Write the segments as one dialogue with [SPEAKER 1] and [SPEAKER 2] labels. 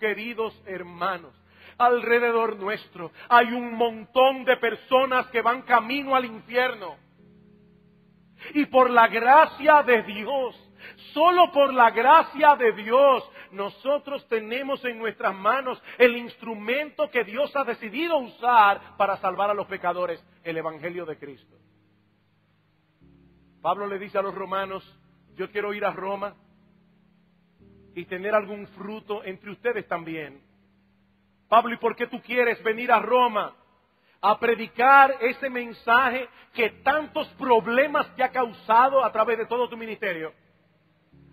[SPEAKER 1] queridos hermanos, alrededor nuestro hay un montón de personas que van camino al infierno. Y por la gracia de Dios, solo por la gracia de Dios, nosotros tenemos en nuestras manos el instrumento que Dios ha decidido usar para salvar a los pecadores, el Evangelio de Cristo. Pablo le dice a los romanos: yo quiero ir a Roma y tener algún fruto entre ustedes también. Pablo, ¿y por qué tú quieres venir a Roma? A predicar ese mensaje que tantos problemas te ha causado a través de todo tu ministerio.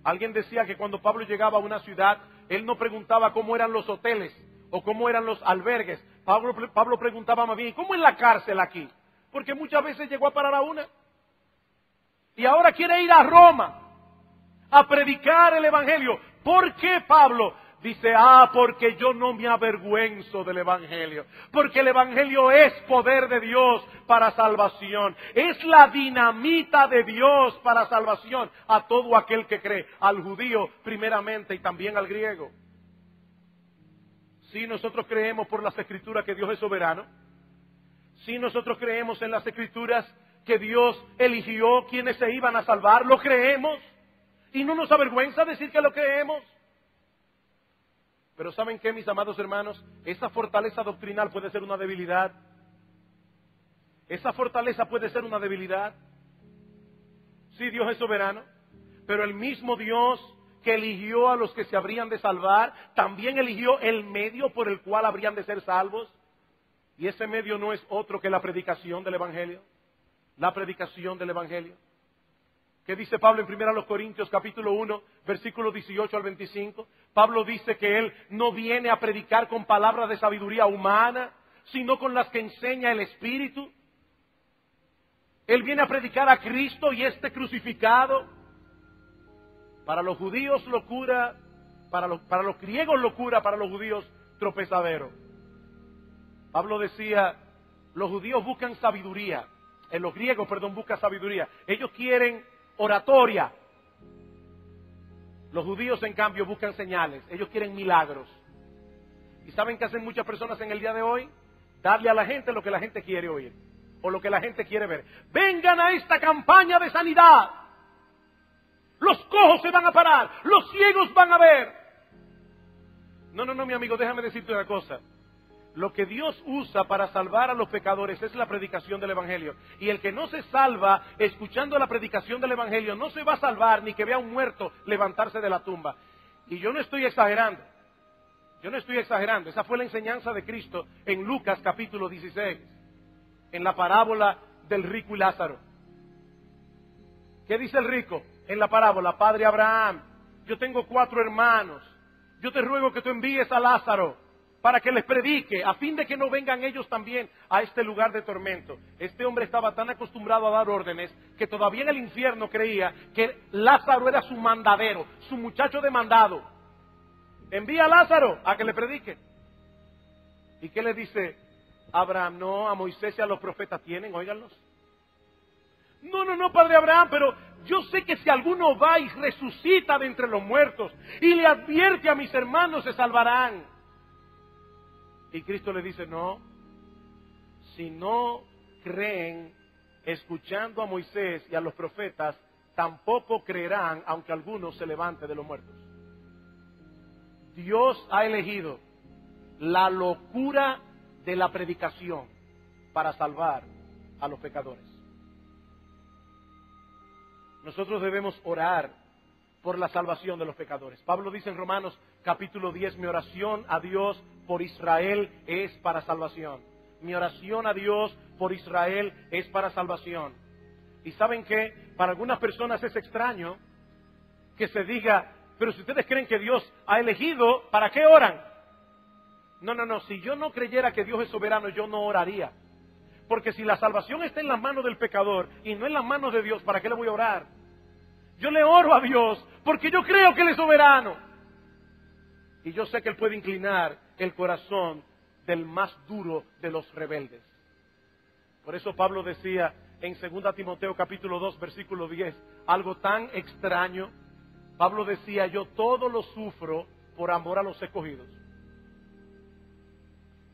[SPEAKER 1] Alguien decía que cuando Pablo llegaba a una ciudad, él no preguntaba cómo eran los hoteles o cómo eran los albergues. Pablo preguntaba más bien: ¿cómo es la cárcel aquí? Porque muchas veces llegó a parar a una. Y ahora quiere ir a Roma a predicar el Evangelio. ¿Por qué, Pablo? Dice: porque yo no me avergüenzo del Evangelio. Porque el Evangelio es poder de Dios para salvación. Es la dinamita de Dios para salvación a todo aquel que cree. Al judío primeramente y también al griego. Si nosotros creemos por las Escrituras que Dios es soberano. Si nosotros creemos en las Escrituras que Dios eligió quienes se iban a salvar. Lo creemos. Y no nos avergüenza decir que lo creemos. Pero ¿saben qué, mis amados hermanos? Esa fortaleza doctrinal puede ser una debilidad. Esa fortaleza puede ser una debilidad. Sí, Dios es soberano, pero el mismo Dios que eligió a los que se habrían de salvar, también eligió el medio por el cual habrían de ser salvos. Y ese medio no es otro que la predicación del Evangelio. La predicación del Evangelio. ¿Qué dice Pablo en 1 Corintios capítulo 1, versículos 18 al 25? Pablo dice que él no viene a predicar con palabras de sabiduría humana, sino con las que enseña el Espíritu. Él viene a predicar a Cristo y este crucificado. Para los judíos locura, para los griegos locura, para los judíos tropezadero. Pablo decía: los judíos buscan sabiduría. Los griegos, buscan sabiduría. Ellos quieren oratoria. Los judíos, en cambio, buscan señales. Ellos quieren milagros. ¿Y saben qué hacen muchas personas en el día de hoy? Darle a la gente lo que la gente quiere oír o lo que la gente quiere ver. Vengan a esta campaña de sanidad. Los cojos se van a parar. Los ciegos van a ver. No, mi amigo, déjame decirte una cosa. Lo que Dios usa para salvar a los pecadores es la predicación del Evangelio. Y el que no se salva escuchando la predicación del Evangelio no se va a salvar ni que vea a un muerto levantarse de la tumba. Y yo no estoy exagerando. Esa fue la enseñanza de Cristo en Lucas capítulo 16. En la parábola del rico y Lázaro. ¿Qué dice el rico en la parábola? Padre Abraham, yo tengo 4 hermanos. Yo te ruego que tú envíes a Lázaro para que les predique, a fin de que no vengan ellos también a este lugar de tormento. Este hombre estaba tan acostumbrado a dar órdenes que todavía en el infierno creía que Lázaro era su mandadero, su muchacho de mandado. Envía a Lázaro a que le predique. ¿Y qué le dice Abraham? No, a Moisés y a los profetas tienen, óiganlos. No, padre Abraham, pero yo sé que si alguno va y resucita de entre los muertos y le advierte a mis hermanos, se salvarán. Y Cristo le dice: no, si no creen escuchando a Moisés y a los profetas, tampoco creerán aunque alguno se levante de los muertos. Dios ha elegido la locura de la predicación para salvar a los pecadores. Nosotros debemos orar por la salvación de los pecadores. Pablo dice en Romanos capítulo 10, mi oración a Dios por Israel es para salvación. Mi oración a Dios por Israel es para salvación. Y ¿saben qué? Para algunas personas es extraño que se diga: pero si ustedes creen que Dios ha elegido, ¿para qué oran? No, si yo no creyera que Dios es soberano, yo no oraría. Porque si la salvación está en las manos del pecador y no en las manos de Dios, ¿para qué le voy a orar? Yo le oro a Dios porque yo creo que Él es soberano. Y yo sé que Él puede inclinar el corazón del más duro de los rebeldes. Por eso Pablo decía en 2 Timoteo capítulo 2 versículo 10, algo tan extraño. Pablo decía: yo todo lo sufro por amor a los escogidos.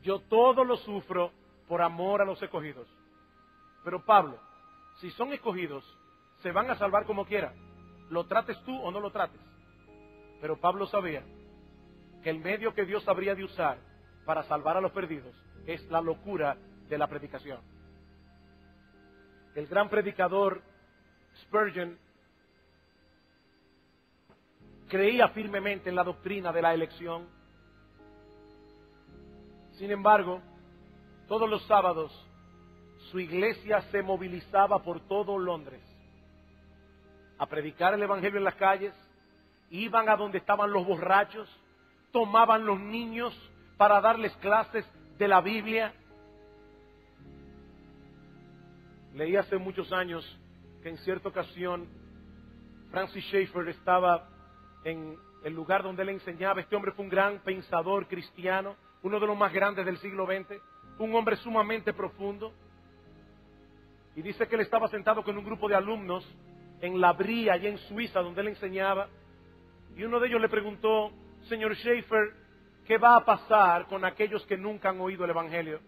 [SPEAKER 1] Yo todo lo sufro por amor a los escogidos. Pero Pablo, si son escogidos, se van a salvar como quiera. Lo trates tú o no lo trates. Pero Pablo sabía que el medio que Dios habría de usar para salvar a los perdidos es la locura de la predicación. El gran predicador Spurgeon creía firmemente en la doctrina de la elección. Sin embargo, todos los sábados su iglesia se movilizaba por todo Londres a predicar el evangelio en las calles. Iban a donde estaban los borrachos, tomaban los niños para darles clases de la Biblia. Leí hace muchos años que en cierta ocasión Francis Schaeffer estaba en el lugar donde él enseñaba. Este hombre fue un gran pensador cristiano, uno de los más grandes del siglo XX, un hombre sumamente profundo. Y dice que él estaba sentado con un grupo de alumnos en la Brie, allá en Suiza, donde él enseñaba. Y uno de ellos le preguntó: señor Schaeffer, ¿qué va a pasar con aquellos que nunca han oído el Evangelio?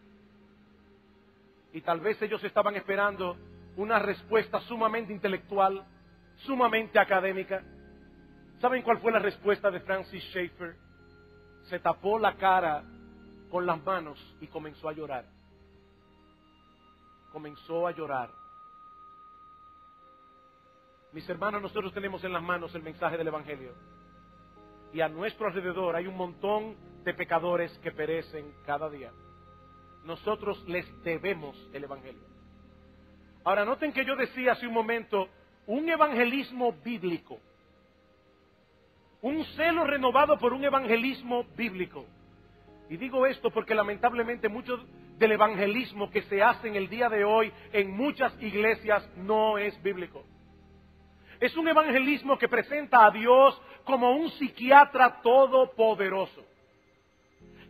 [SPEAKER 1] Y tal vez ellos estaban esperando una respuesta sumamente intelectual, sumamente académica. ¿Saben cuál fue la respuesta de Francis Schaeffer? Se tapó la cara con las manos y comenzó a llorar. Comenzó a llorar. Mis hermanos, nosotros tenemos en las manos el mensaje del Evangelio. Y a nuestro alrededor hay un montón de pecadores que perecen cada día. Nosotros les debemos el Evangelio. Ahora, noten que yo decía hace un momento, un evangelismo bíblico. Un celo renovado por un evangelismo bíblico. Y digo esto porque lamentablemente mucho del evangelismo que se hace en el día de hoy en muchas iglesias no es bíblico. Es un evangelismo que presenta a Dios como un psiquiatra todopoderoso,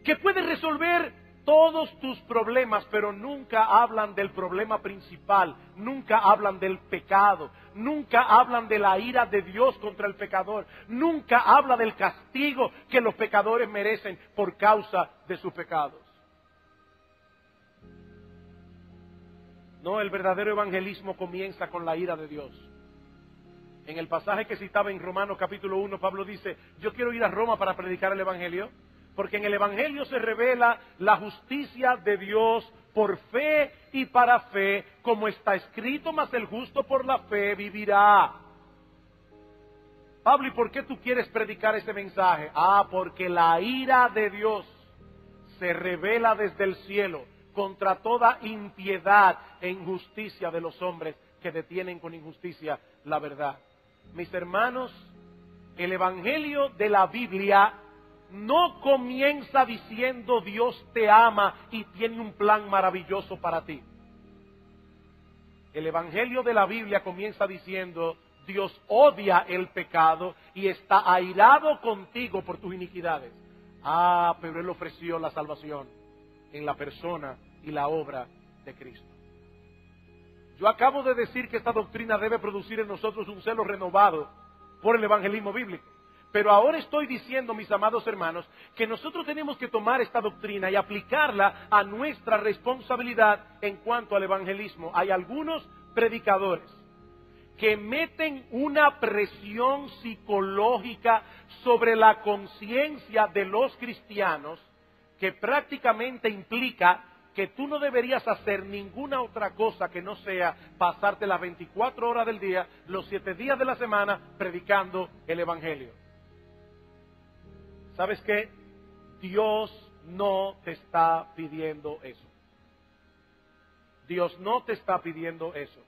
[SPEAKER 1] que puede resolver todos tus problemas, pero nunca hablan del problema principal, nunca hablan del pecado, nunca hablan de la ira de Dios contra el pecador, nunca habla del castigo que los pecadores merecen por causa de sus pecados. No, el verdadero evangelismo comienza con la ira de Dios. En el pasaje que citaba en Romanos capítulo 1, Pablo dice: yo quiero ir a Roma para predicar el Evangelio, porque en el Evangelio se revela la justicia de Dios por fe y para fe, como está escrito, mas el justo por la fe vivirá. Pablo, ¿y por qué tú quieres predicar ese mensaje? Porque la ira de Dios se revela desde el cielo contra toda impiedad e injusticia de los hombres que detienen con injusticia la verdad. Mis hermanos, el Evangelio de la Biblia no comienza diciendo Dios te ama y tiene un plan maravilloso para ti. El Evangelio de la Biblia comienza diciendo Dios odia el pecado y está airado contigo por tus iniquidades. Pero Él ofreció la salvación en la persona y la obra de Cristo. Yo acabo de decir que esta doctrina debe producir en nosotros un celo renovado por el evangelismo bíblico. Pero ahora estoy diciendo, mis amados hermanos, que nosotros tenemos que tomar esta doctrina y aplicarla a nuestra responsabilidad en cuanto al evangelismo. Hay algunos predicadores que meten una presión psicológica sobre la conciencia de los cristianos que prácticamente implica que tú no deberías hacer ninguna otra cosa que no sea pasarte las 24 horas del día, los 7 días de la semana, predicando el Evangelio. ¿Sabes qué? Dios no te está pidiendo eso. Dios no te está pidiendo eso.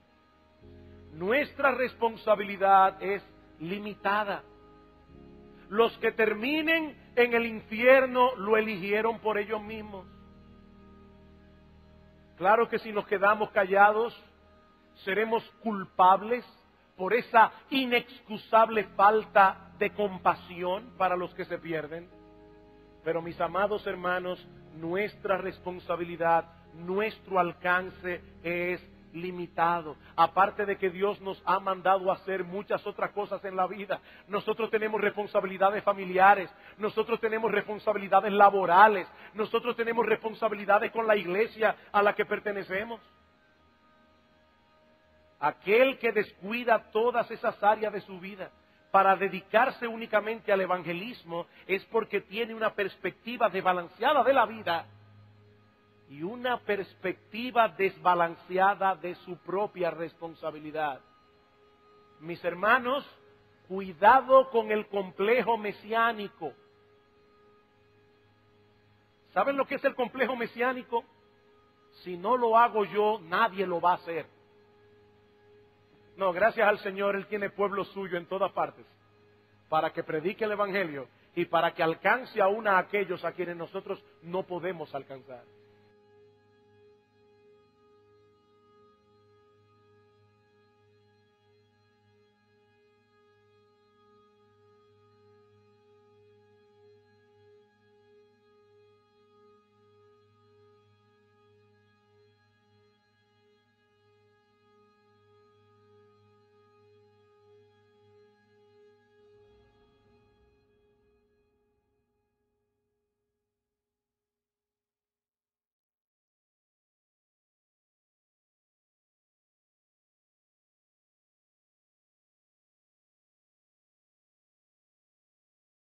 [SPEAKER 1] Nuestra responsabilidad es limitada. Los que terminen en el infierno lo eligieron por ellos mismos. Claro que si nos quedamos callados, seremos culpables por esa inexcusable falta de compasión para los que se pierden. Pero mis amados hermanos, nuestra responsabilidad, nuestro alcance es limitado. Aparte de que Dios nos ha mandado a hacer muchas otras cosas en la vida, nosotros tenemos responsabilidades familiares, nosotros tenemos responsabilidades laborales, nosotros tenemos responsabilidades con la iglesia a la que pertenecemos. Aquel que descuida todas esas áreas de su vida para dedicarse únicamente al evangelismo es porque tiene una perspectiva desbalanceada de la vida y una perspectiva desbalanceada de su propia responsabilidad. Mis hermanos, cuidado con el complejo mesiánico. ¿Saben lo que es el complejo mesiánico? Si no lo hago yo, nadie lo va a hacer. No, gracias al Señor, Él tiene pueblo suyo en todas partes para que predique el evangelio y para que alcance aún a aquellos a quienes nosotros no podemos alcanzar.